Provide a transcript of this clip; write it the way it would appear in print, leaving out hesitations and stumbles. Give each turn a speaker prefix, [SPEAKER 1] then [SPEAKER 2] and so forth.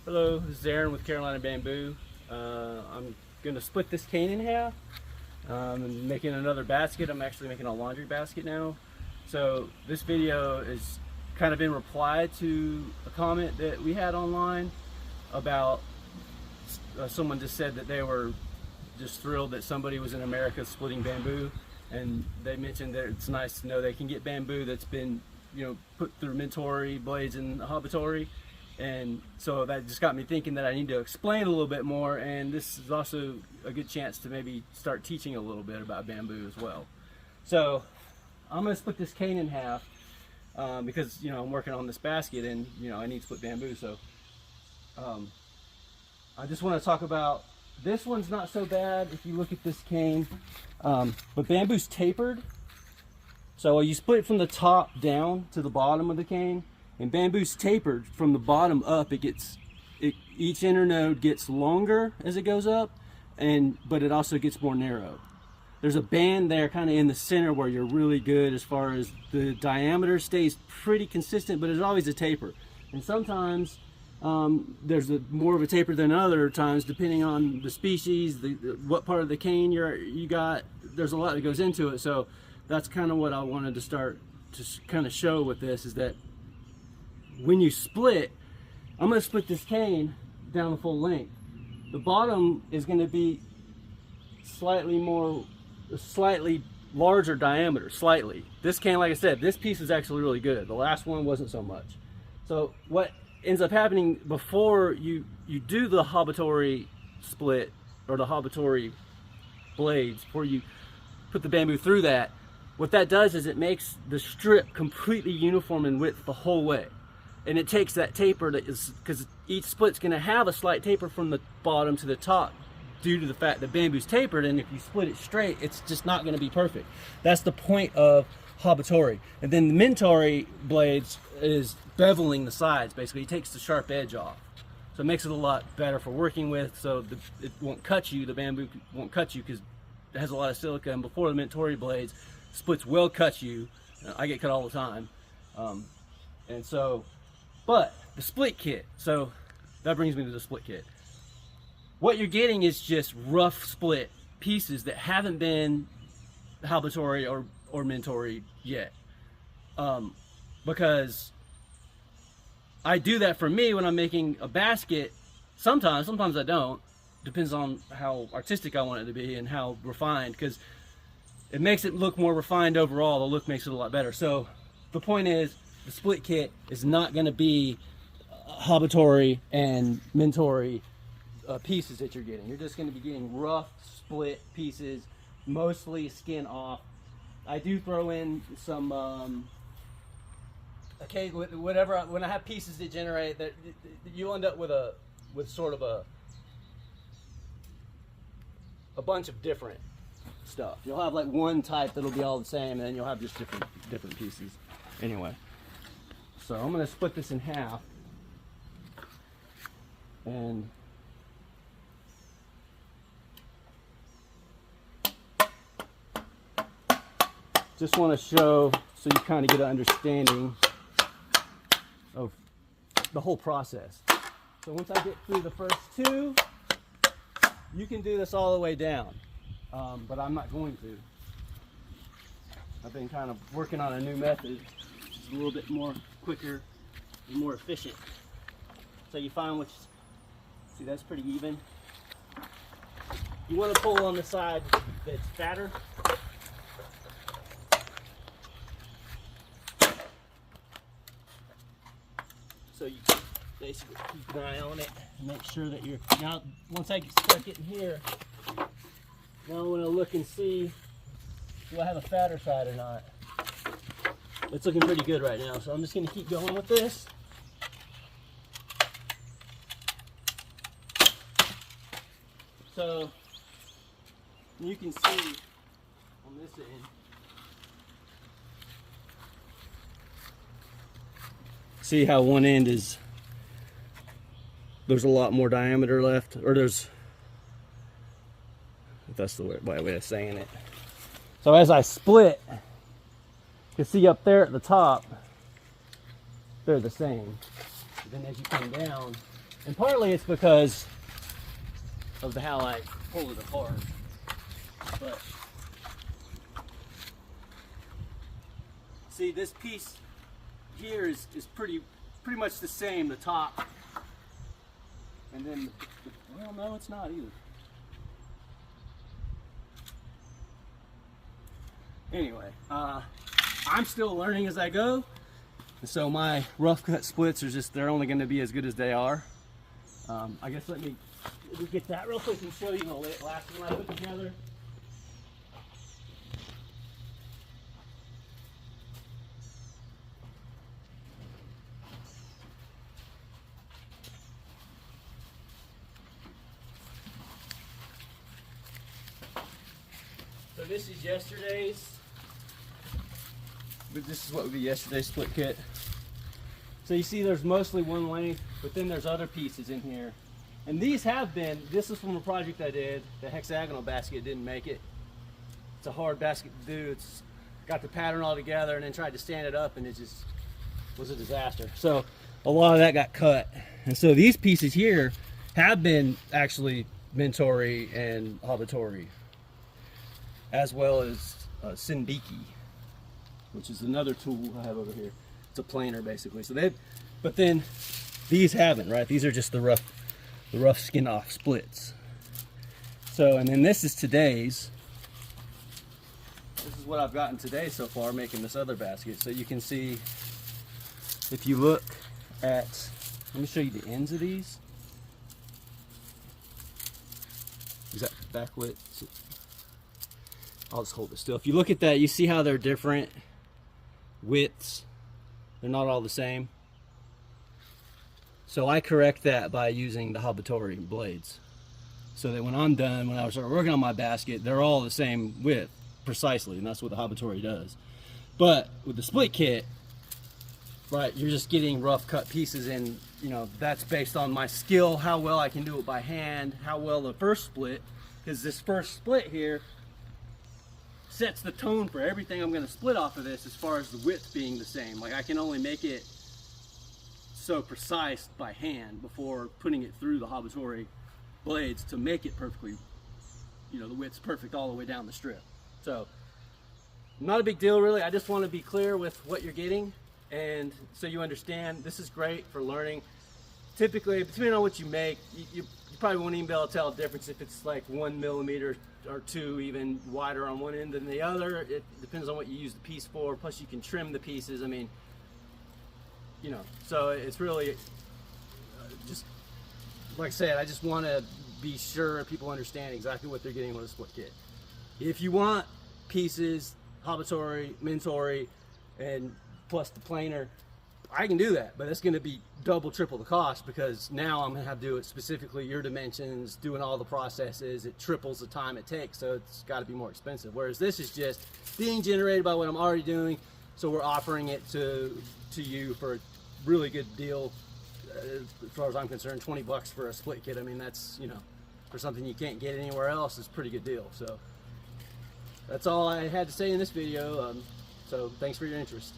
[SPEAKER 1] Hello, this is Aaron with Carolina Bamboo. I'm going to split this cane in half. I'm making another basket. I'm actually making a laundry basket now. So this video is kind of in reply to a comment that we had online about someone just said that they were just thrilled that somebody was in America splitting bamboo, and they mentioned that it's nice to know they can get bamboo that's been, put through mentori blades and hobitory. And so that just got me thinking that I need to explain a little bit more, and this is also a good chance to maybe start teaching a little bit about bamboo as well. So I'm going to split this cane in half because I'm working on this basket, and I need to split bamboo. So I just want to talk about this one's not so bad if you look at this cane, but bamboo's tapered. So you split it from the top down to the bottom of the cane. And bamboo's tapered from the bottom up. Each internode gets longer as it goes up, but it also gets more narrow. There's a band there kind of in the center where you're really good as far as the diameter stays pretty consistent, but there's always a taper. And sometimes there's more of a taper than other times, depending on the species, what part of the cane you got. There's a lot that goes into it. So that's kind of what I wanted to start to kind of show with this, is that when you split, I'm going to split this cane down the full length. The bottom is going to be slightly larger diameter, slightly. This cane, like I said, this piece is actually really good. The last one wasn't so much. So what ends up happening before you do the hobitory split, or the hobitory blades, before you put the bamboo through that, what that does is it makes the strip completely uniform in width the whole way. And it takes that taper, because each split's going to have a slight taper from the bottom to the top due to the fact that bamboo's tapered, and if you split it straight, it's just not going to be perfect. That's the point of hobitory. And then the mentori blades is beveling the sides. Basically, it takes the sharp edge off. So it makes it a lot better for working with, so it won't cut you, the bamboo won't cut you because it has a lot of silica, and before the mentori blades, splits will cut you. I get cut all the time. But the split kit, so that brings me to the split kit. What you're getting is just rough split pieces that haven't been hobitory or mentori yet. Because I do that for me when I'm making a basket. Sometimes I don't. Depends on how artistic I want it to be and how refined, because it makes it look more refined overall. The look makes it a lot better. So the point is, the split kit is not going to be hobitory and mentori pieces that you're getting. You're just going to be getting rough split pieces, mostly skin off. I do throw in some whatever. When I have pieces that generate that, you end up with sort of a bunch of different stuff. You'll have like one type that'll be all the same, and then you'll have just different pieces. Anyway. So I'm going to split this in half, and just want to show so you kind of get an understanding of the whole process. So once I get through the first two, you can do this all the way down, but I'm not going to. I've been kind of working on a new method. It's a little bit more quicker and more efficient. So you find see, that's pretty even. You want to pull on the side that's fatter. So you basically keep an eye on it and make sure that now once I start getting here, now I want to look and see, do I have a fatter side or not? It's looking pretty good right now, so I'm just going to keep going with this. So you can see on this end, see how one end there's a lot more diameter left, or if that's the right way of saying it. So as I split, you can see up there at the top, they're the same. Then as you come down, And partly it's because of how I pull it apart. But see, this piece here is pretty much the same, the top. And then, well, no, it's not either. Anyway, I'm still learning as I go. And so my rough cut splits are just, they're only gonna be as good as they are. I guess let me get that real quick and show you the last one I put together. So this is yesterday's. But this is what would be yesterday's split kit. So you see there's mostly one length, but then there's other pieces in here. And these have been, this is from a project I did, the hexagonal basket didn't make it. It's a hard basket to do. It's got the pattern all together and then tried to stand it up and it just was a disaster. So a lot of that got cut. And so these pieces here have been actually Mentori and Hobitori, as well as Sindiki, which is another tool I have over here. It's a planer basically. So but then these haven't, right? These are just the rough skin off splits. So, and then this is today's. This is what I've gotten today so far making this other basket. So you can see, if you look at, let me show you the ends of these. Is that backlit? I'll just hold it still. If you look at that, you see how they're different widths. They're not all the same. So I correct that by using the Hobitori blades. So that when I'm done, when I start working on my basket, they're all the same width, precisely, and that's what the Hobitori does. But with the split kit, right, you're just getting rough cut pieces, and you know, that's based on my skill, how well I can do it by hand, how well the first split, because this first split here sets the tone for everything I'm going to split off of this, as far as the width being the same. Like, I can only make it so precise by hand before putting it through the Hobitori blades to make it perfectly, you know, the width's perfect all the way down the strip. So not a big deal really. I just want to be clear with what you're getting, and so you understand this is great for learning. Typically, depending on what you make, you probably won't even be able to tell a difference if it's like 1 millimeter or 2 even wider on one end than the other. It depends on what you use the piece for. Plus you can trim the pieces. I mean, you know, so it's really just, like I said, I just want to be sure people understand exactly what they're getting with a split kit. If you want pieces, Hobitori, Mentori, and plus the planer, I can do that, but it's going to be double, triple the cost, because now I'm going to have to do it specifically your dimensions, doing all the processes. It triples the time it takes, so it's got to be more expensive. Whereas this is just being generated by what I'm already doing, so we're offering it to you for a really good deal. As far as I'm concerned, 20 bucks for a split kit. I mean, that's, you know, for something you can't get anywhere else, is a pretty good deal. So that's all I had to say in this video. So thanks for your interest.